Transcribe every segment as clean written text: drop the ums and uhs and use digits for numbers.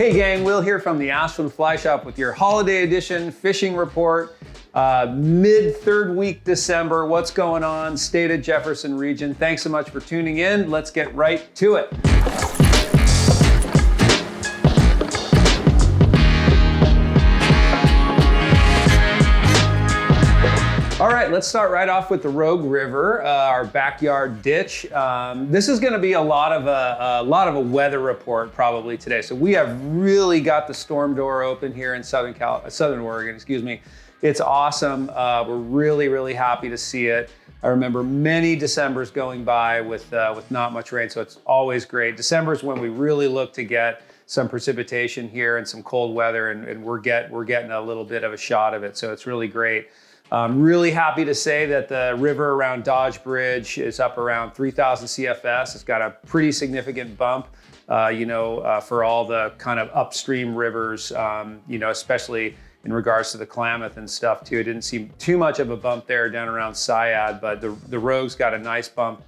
Hey gang, Will here from the Ashland Fly Shop with your holiday edition fishing report. Mid third week December, what's going on? State of Jefferson region. Thanks so much for tuning in. Let's get right to it. All right, let's start right off with the Rogue River, our backyard ditch. This is going to be a lot of a weather report probably today. So we have really got the storm door open here in Southern Oregon. Excuse me. It's awesome. We're really happy to see it. I remember many Decembers going by with not much rain, so it's always great. December is when we really look to get some precipitation here and some cold weather, and we're getting a little bit of a shot of it. So it's really great. I'm really happy to say that the river around Dodge Bridge is up around 3,000 CFS. It's got a pretty significant bump, for all the kind of upstream rivers, especially in regards to the Klamath and stuff too. It didn't seem too much of a bump there down around Syad, but the Rogue's got a nice bump,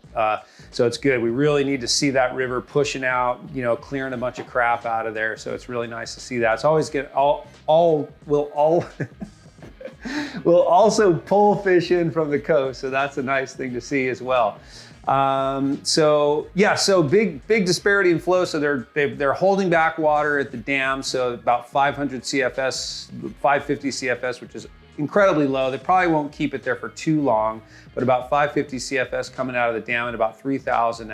so it's good. We really need to see that river pushing out, clearing a bunch of crap out of there. So it's really nice to see that. It's always good. We'll also pull fish in from the coast, so that's a nice thing to see as well. So big disparity in flow. So they're holding back water at the dam, so about 500 CFS, 550 CFS, which is incredibly low. They probably won't keep it there for too long, but about 550 CFS coming out of the dam and about 3,000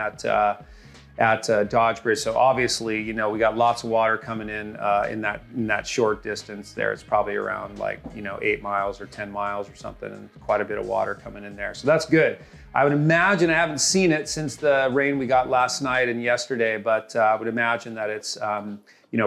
at Dodge Bridge. So obviously, we got lots of water coming in that short distance there. It's probably around 8 miles or 10 miles or something, and quite a bit of water coming in there. So that's good. I would imagine, I haven't seen it since the rain we got last night and yesterday, but I would imagine that it's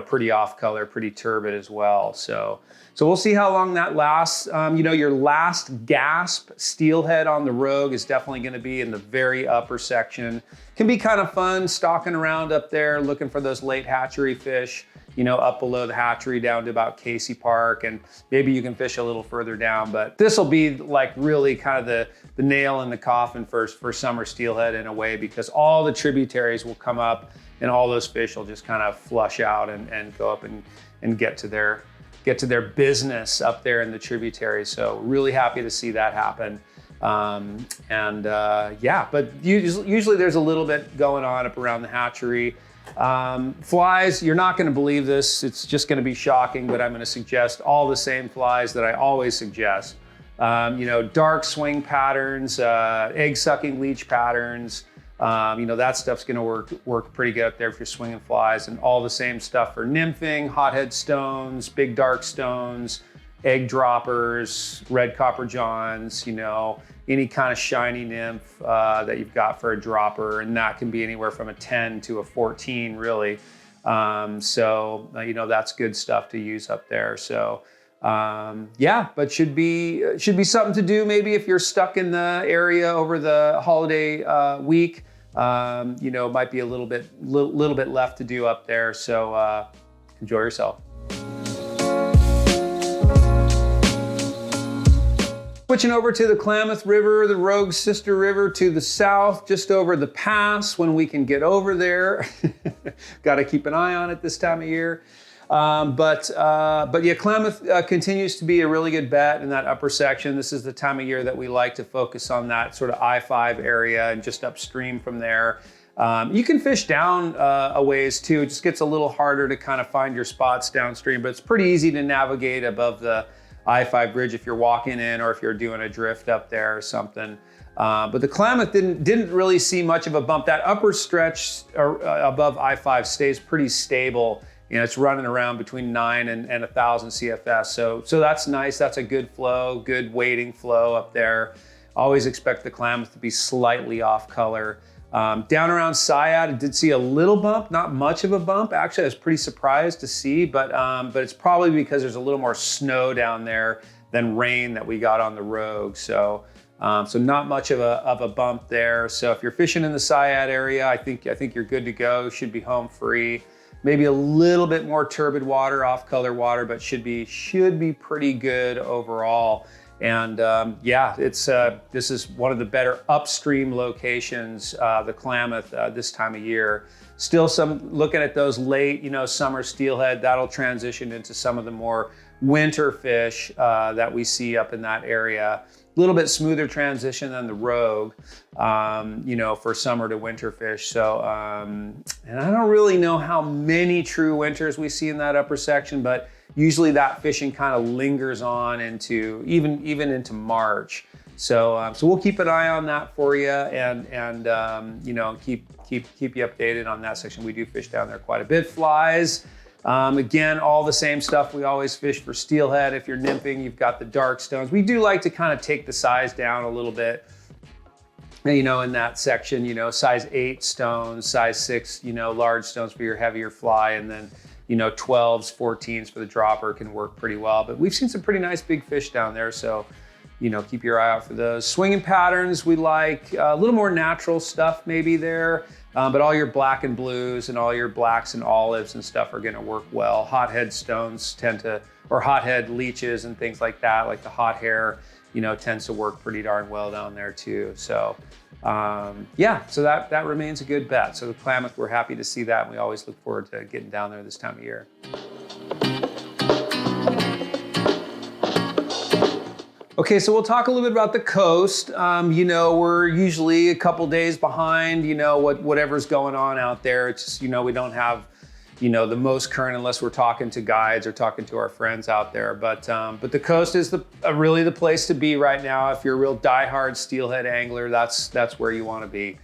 pretty off color, pretty turbid as well. So we'll see how long that lasts. Your last gasp steelhead on the Rogue is definitely going to be in the very upper section. Can be kind of fun stalking around up there, looking for those late hatchery fish, up below the hatchery down to about Casey Park, and maybe you can fish a little further down. But this will be really kind of the nail in the coffin for summer steelhead in a way, because all the tributaries will come up and all those fish will just kind of flush out and go up and get to their business up there in the tributaries. So really happy to see that happen. But usually there's a little bit going on up around the hatchery. Flies, you're not going to believe this. It's just going to be shocking, but I'm going to suggest all the same flies that I always suggest. Dark swing patterns, egg sucking leech patterns. That stuff's going to work pretty good up there if you're swinging flies, and all the same stuff for nymphing, hothead stones, big dark stones, egg droppers, red copper johns, any kind of shiny nymph that you've got for a dropper, and that can be anywhere from a 10 to a 14 really. That's good stuff to use up there. So but should be something to do maybe if you're stuck in the area over the holiday week. Might be a little bit left to do up there. So enjoy yourself. Switching over to the Klamath River, the Rogue sister river to the south, just over the pass when we can get over there. Got to keep an eye on it this time of year. Klamath continues to be a really good bet in that upper section. This is the time of year that we like to focus on that sort of I-5 area and just upstream from there. You can fish down a ways too. It just gets a little harder to kind of find your spots downstream, but it's pretty easy to navigate above the I-5 bridge if you're walking in or if you're doing a drift up there or something. But the Klamath didn't really see much of a bump. That upper stretch above I-5 stays pretty stable. It's running around between 9 and 1,000 CFS. So that's nice. That's a good flow, good wading flow up there. Always expect the Klamath to be slightly off color. Down around Syad, it did see a little bump, not much of a bump. Actually, I was pretty surprised to see, but it's probably because there's a little more snow down there than rain that we got on the Rogue. So not much of a bump there. So if you're fishing in the Syad area, I think you're good to go. Should be home free. Maybe a little bit more turbid water, off color water, but should be pretty good overall. And this is one of the better upstream locations, the Klamath, this time of year. still some looking at those late, summer steelhead. That'll transition into some of the more winter fish that we see up in that area. A little bit smoother transition than the rogue, for summer to winter fish. So, and I don't really know how many true winters we see in that upper section, but usually that fishing kind of lingers on into even into March. So, so we'll keep an eye on that for you, and keep you updated on that section. We do fish down there quite a bit. Flies, again, all the same stuff we always fish for steelhead. If you're nymphing, you've got the dark stones. We do like to kind of take the size down a little bit, in that section. Size 8 stones, size 6, large stones for your heavier fly, and then 12s, 14s for the dropper can work pretty well. But we've seen some pretty nice big fish down there, so keep your eye out for those. Swinging patterns, we like a little more natural stuff maybe there, but all your black and blues and all your blacks and olives and stuff are gonna work well. Hothead stones or hothead leeches and things like that, like the hot hair, tends to work pretty darn well down there too. So so that remains a good bet. So the Klamath, we're happy to see that, and we always look forward to getting down there this time of year. Okay, so we'll talk a little bit about the coast. We're usually a couple days behind, whatever's going on out there. It's just, we don't have, the most current unless we're talking to guides or talking to our friends out there. But the coast is really the place to be right now. If you're a real diehard steelhead angler, that's where you want to be.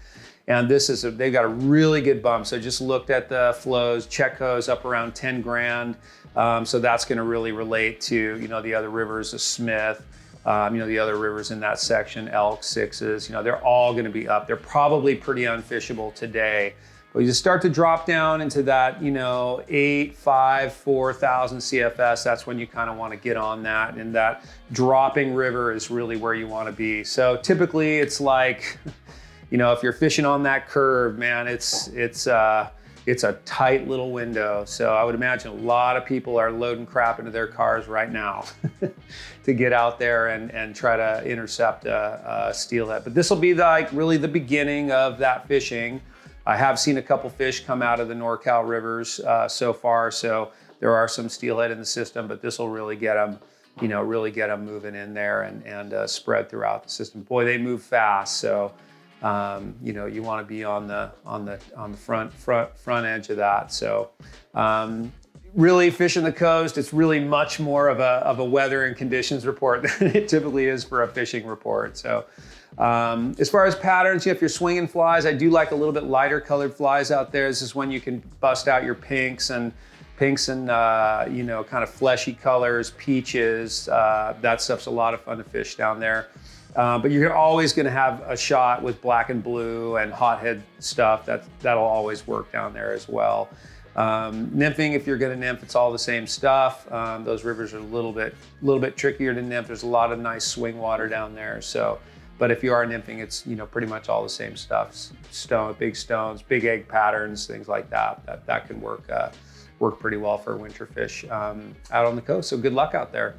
And they've got a really good bump. So just looked at the flows. Chetco's up around 10 grand. So that's going to really relate to, the other rivers, the Smith. The other rivers in that section, Elk, Sixes, they're all going to be up. They're probably pretty unfishable today. But you just start to drop down into that, 8, 5, 4,000 CFS. That's when you kind of want to get on that. And that dropping river is really where you want to be. So typically it's like, if you're fishing on that curve, man, it's a tight little window. So I would imagine a lot of people are loading crap into their cars right now to get out there and try to intercept a steelhead. But this will be really the beginning of that fishing. I have seen a couple fish come out of the NorCal rivers so far. So there are some steelhead in the system, but this will really get them, moving in there and spread throughout the system. Boy, they move fast. So you want to be on the front edge of that. So really fishing the coast, it's really much more of a weather and conditions report than it typically is for a fishing report. So as far as patterns, if you're swinging flies, I do like a little bit lighter colored flies out there. This is when you can bust out your pinks and kind of fleshy colors, peaches. That stuff's a lot of fun to fish down there. But you're always going to have a shot with black and blue and hothead stuff. That'll always work down there as well. Nymphing, if you're going to nymph, it's all the same stuff. Those rivers are a little bit trickier to nymph. There's a lot of nice swing water down there. So, but if you are nymphing, it's pretty much all the same stuff. Big stones, big egg patterns, things like that. That can work pretty well for winter fish out on the coast. So good luck out there.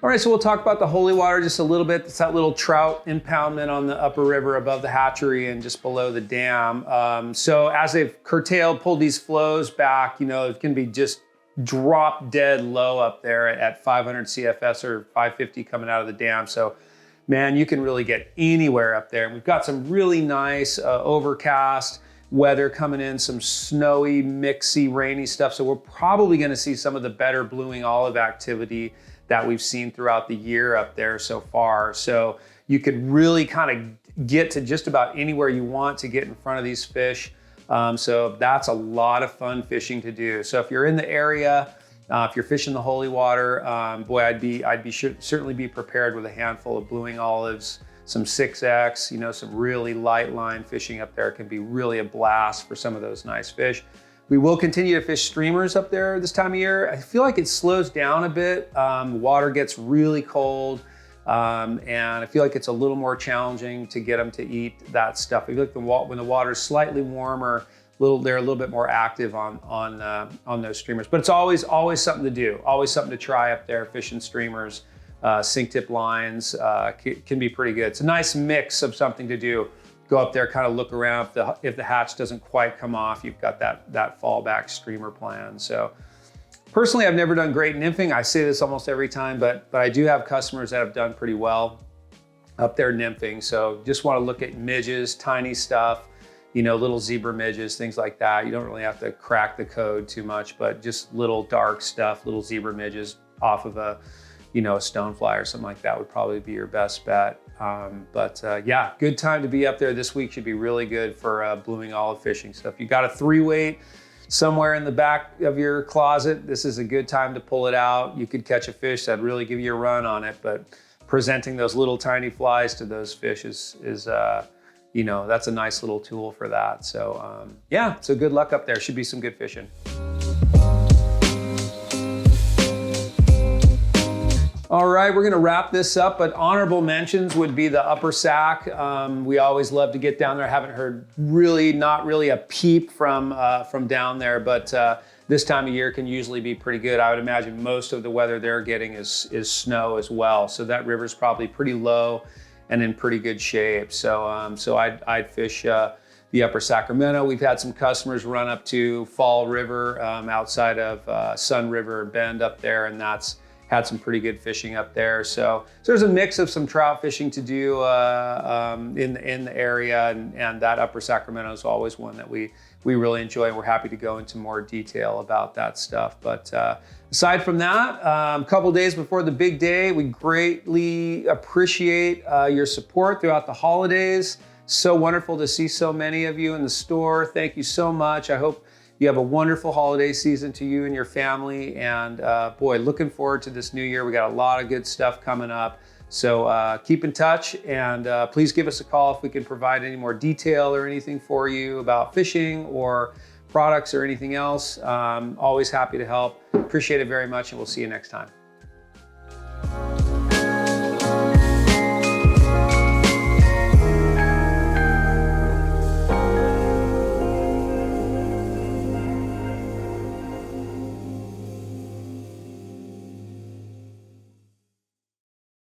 All right, so we'll talk about the holy water just a little bit. It's that little trout impoundment on the upper river above the hatchery and just below the dam. So as they've pulled these flows back, it can be just drop dead low up there at 500 CFS or 550 coming out of the dam. So man, you can really get anywhere up there. And we've got some really nice overcast weather coming in, some snowy, mixy, rainy stuff. So we're probably gonna see some of the better blueing olive activity that we've seen throughout the year up there so far. So you could really kind of get to just about anywhere you want to get in front of these fish. So that's a lot of fun fishing to do. So if you're in the area, if you're fishing the holy water, boy, certainly be prepared with a handful of blueing olives, some 6X, some really light line fishing up there can be really a blast for some of those nice fish. We will continue to fish streamers up there this time of year. I feel like it slows down a bit. Water gets really cold, and I feel like it's a little more challenging to get them to eat that stuff. I feel like when the water is slightly warmer, they're a little bit more active on those streamers. But it's always something to do, always something to try up there, fishing streamers. sink tip lines can be pretty good. It's a nice mix of something to do. Go up there, kind of look around. If the hatch doesn't quite come off, you've got that fallback streamer plan. So personally, I've never done great nymphing. I say this almost every time, but I do have customers that have done pretty well up there nymphing. So just want to look at midges, tiny stuff, you know, little zebra midges, things like that. You don't really have to crack the code too much, but just little dark stuff, little zebra midges off of a, you know, a stonefly or something like that would probably be your best bet. Yeah, good time to be up there. This week should be really good for blueing olive fishing. So if you got a 3-weight somewhere in the back of your closet, this is a good time to pull it out. You could catch a fish that'd really give you a run on it, but presenting those little tiny flies to those fish is you know, that's a nice little tool for that. So yeah, so good luck up there. Should be some good fishing. All right, we're gonna wrap this up, but honorable mentions would be the upper sack. We always love to get down there. I haven't heard not really a peep from down there, but this time of year can usually be pretty good. I would imagine most of the weather they're getting is snow as well. So that river's probably pretty low and in pretty good shape. So I'd fish the upper Sacramento. We've had some customers run up to Fall River outside of Sun River Bend up there, and that's had some pretty good fishing up there. So there's a mix of some trout fishing to do in the area, and that upper Sacramento is always one that we really enjoy, and we're happy to go into more detail about that stuff. But aside from that, a couple days before the big day, we greatly appreciate your support throughout the holidays. So wonderful to see so many of you in the store. Thank you so much. I hope you have a wonderful holiday season to you and your family. And boy, looking forward to this new year. We got a lot of good stuff coming up. So keep in touch, and please give us a call if we can provide any more detail or anything for you about fishing or products or anything else. Always happy to help. Appreciate it very much, and we'll see you next time.